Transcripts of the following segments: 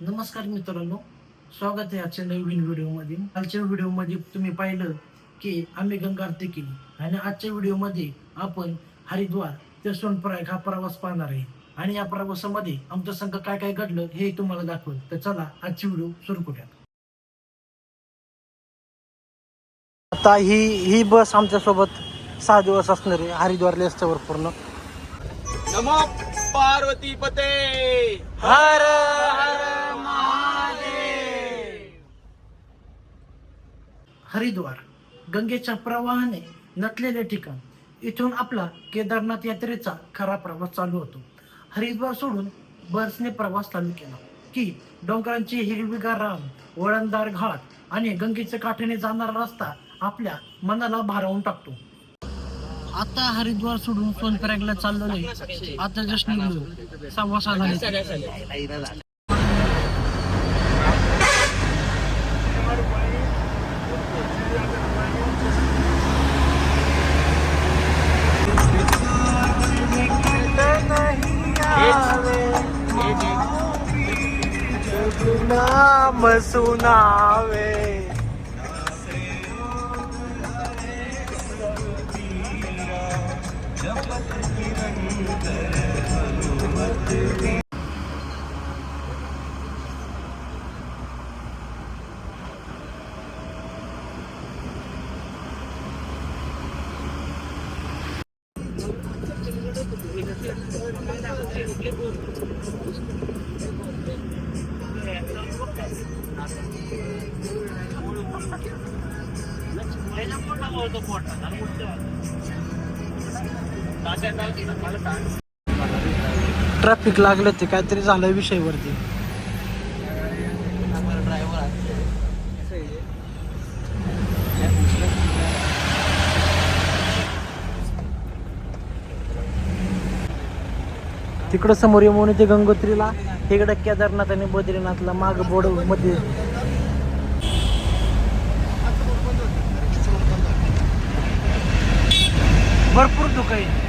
नमस्कार मित्रांनो, स्वागत आहे आजच्या नवीन व्हिडिओमध्ये. कालच्या व्हिडिओमध्ये तुम्ही पाहिलं की आम्ही गंगा आरती केली आणि आजच्या व्हिडिओमध्ये आपण हरिद्वार ते सोनप्रयाग हा प्रवास पाहणार आहे आणि या प्रवासामध्ये आमच्या संघ काय काय घडलं हे तुम्हाला दाखवलं. तर चला आजची व्हिडिओ सुरू करूया. आता ही बस आमच्या सोबत 6 दिवस असणार आहे हरिद्वार लेस्टवर पूर्ण. नमो पार्वती पते हर हर महादेव. हरिद्वार गंगेच्या प्रवाहाने नटलेले ठिकाण. इथून आपला केदारनाथ यात्रेचा खरा प्रवास चालू होतो. हरिद्वार सोडून बसने प्रवास चालू केला की डोंगरांची हिरवीगार रान, वळणदार घाट आणि गंगेच्या काठेने जाणारा रस्ता आपल्या मनाला भारावून टाकतो. आता हरिद्वार सोडून सोनप्रयागला चाललेलो आहे. आता जस्ट निघलो, 6:15 झाले. नाम सुनावे ट्रॅफिक लागलं ते काहीतरी झालं विषयवरती. तिकडं समोर येऊन ते गंगोत्रीला, इकडं केदारनाथ आणि बद्रीनाथला माग बोर्ड मध्ये. भरपूर धुकं आहे.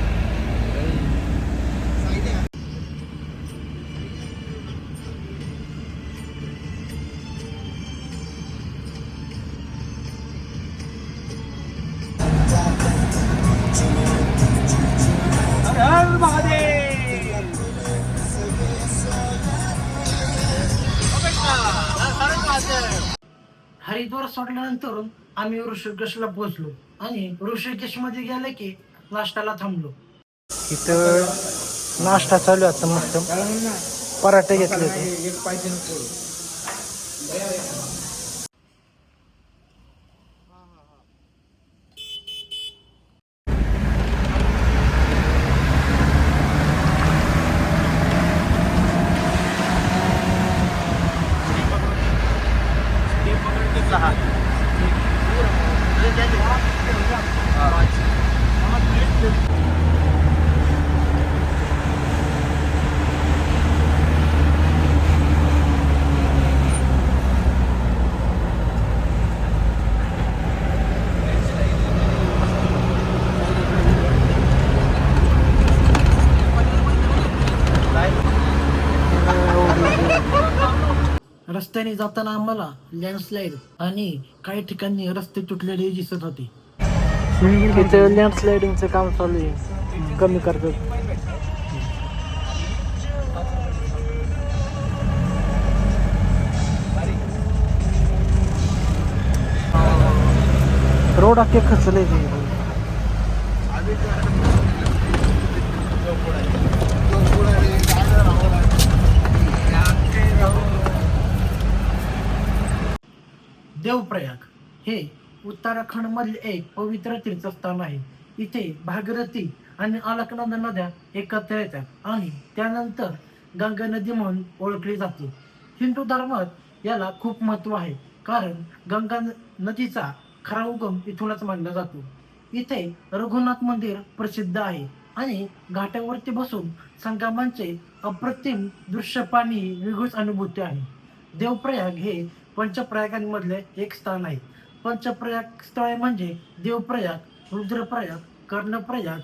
हरिद्वार सोडल्यानंतर आम्ही ऋषिकेशला पोहोचलो आणि ऋषिकेश मध्ये गेले की नाश्त्याला थांबलो. इथं नाश्ता चालू आहे आता मस्त. पराठे घेतले होते. रस्त्याने जाताना आम्हाला लँडस्लाइड आणि काही ठिकाणी रस्ते तुटलेले दिसत होते. तिथे लँडस्लाइडिंगचं काम चालू आहे, कमी करतात. रोड अख्खे खचले ते. देवप्रयाग हे उत्तराखंड मधले एक पवित्र तीर्थस्थान आहे. इथे भागीरथी आणि अलकनंदा नद्या एकत्र येतात आणि त्यानंतर गंगा नदी म्हणून ओळखली जाते. हिंदू धर्मात याला खूप महत्व आहे, कारण गंगा नदीचा खरा उगम इथूनच मानला जातो. इथे रघुनाथ मंदिर प्रसिद्ध आहे आणि घाटावरती बसून संगमांचे अप्रतिम दृश्य पाहणे वेगळीच अनुभूती आहे. देवप्रयाग हे पंचप्रयागांमधले एक स्थान आहे. पंचप्रयाग स्थळे म्हणजे देवप्रयाग, रुद्रप्रयाग, कर्णप्रयाग,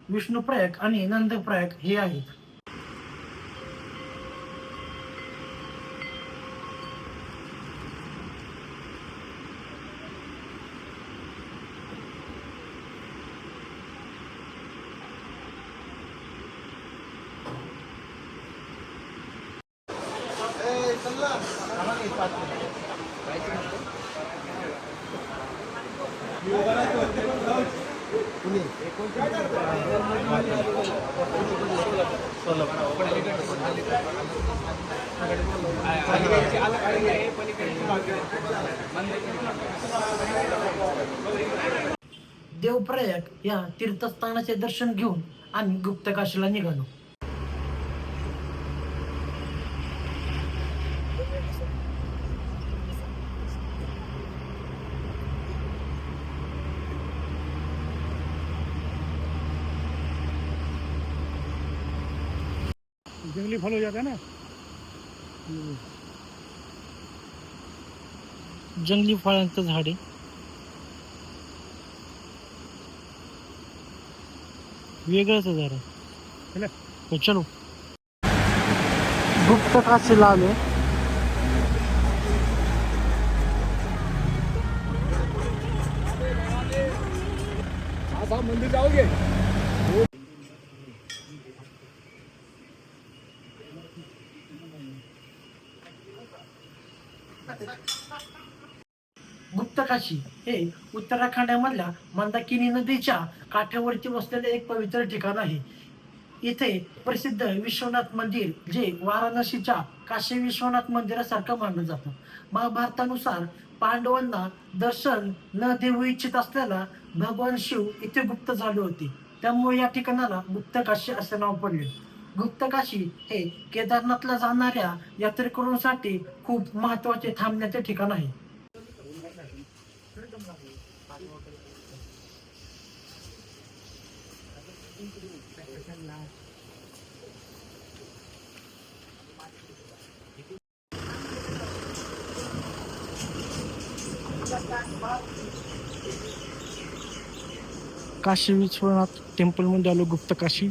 विष्णुप्रयाग आणि नंदप्रयाग हे आहेत. देवप्रयाग या तीर्थस्थानाचे दर्शन घेऊन आम्ही गुप्तकाशीला निघालो. जंगली फल हो जाता है ना. जंगली फळांचं झाड आहे. वेगळंच झाड आहे. चला. तो चलो गुप्तकाशीला आलोय. आज आप मंदिर जाओगे? गुप्तकाशी हे उत्तराखंडामधल्या मंदाकिनी नदीच्या काठावरती वसलेले एक पवित्र ठिकाण आहे. इथे प्रसिद्ध विश्वनाथ मंदिर जे वाराणसीच्या काशी विश्वनाथ मंदिरासारखं मानलं जातं. महाभारतानुसार पांडवांना दर्शन न देऊ इच्छित असलेला भगवान शिव इथे गुप्त झाले होते. त्यामुळे या ठिकाणाला गुप्तकाशी असे नाव पडले. गुप्तकाशी हे केदारनाथला जाणाऱ्या यात्रेकरूंसाठी खूप महत्त्वाचे थांबण्याचे ठिकाण आहे. काशी विश्वनाथ टेम्पल मध्ये आलो. गुप्तकाशी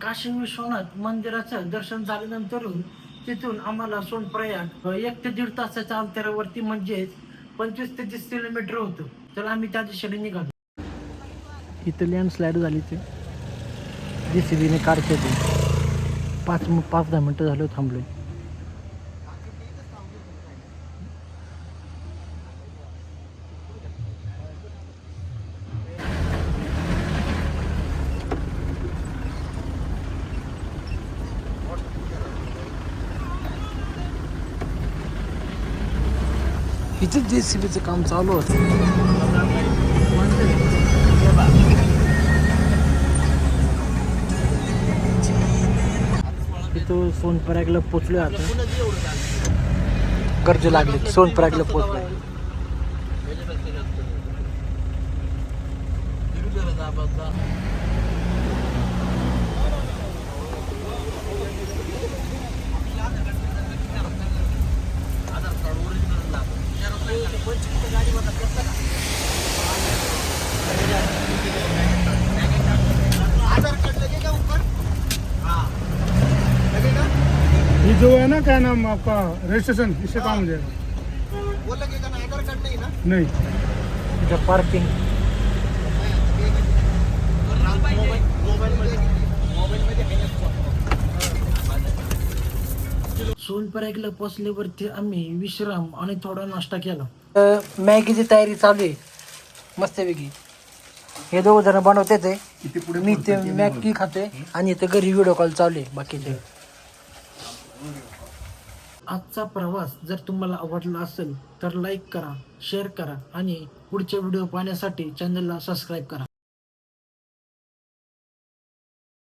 काशी विश्वनाथ मंदिराचं दर्शन झाल्यानंतर तिथून आम्हाला सोनप्रयाग 1 ते 1.5 तासाच्या अंतरावरती म्हणजेच 25 ते 30 किलोमीटर होतं. तर आम्ही त्या दिशेने निघालो. इथं लँडस्लाईड झाली ते JCBने काढते ते 5-10 मिनटं झालं थांबलोय. इथं JCBचं काम चालू होतं. इथं सोनप्रयागला पोचलोय. आता गरज लागली. सोनप्रयागला पोचलोय. ये जो है ना, क्या नाम आपका रजिस्ट्रेशन, इससे काम हो जाएगा. वो लगेगा ना, आधार कार्ड नहीं ना. नहीं. इथं पार्किंग. सोनप्रयागला पोचल्यावरती आम्ही विश्राम आणि थोडा नाश्ता केला. मॅगीची तयारी चालू आहे मस्तपैकी. हे 2 जण बनवते ते. मी ते मॅगी खाते आणि इथे घरी व्हिडिओ कॉल चालू आहे बाकीचे. आजचा प्रवास जर तुम्हाला आवडला असेल तर लाईक करा, शेअर करा आणि पुढचे व्हिडिओ पाहण्यासाठी चॅनलला सबस्क्राईब करा.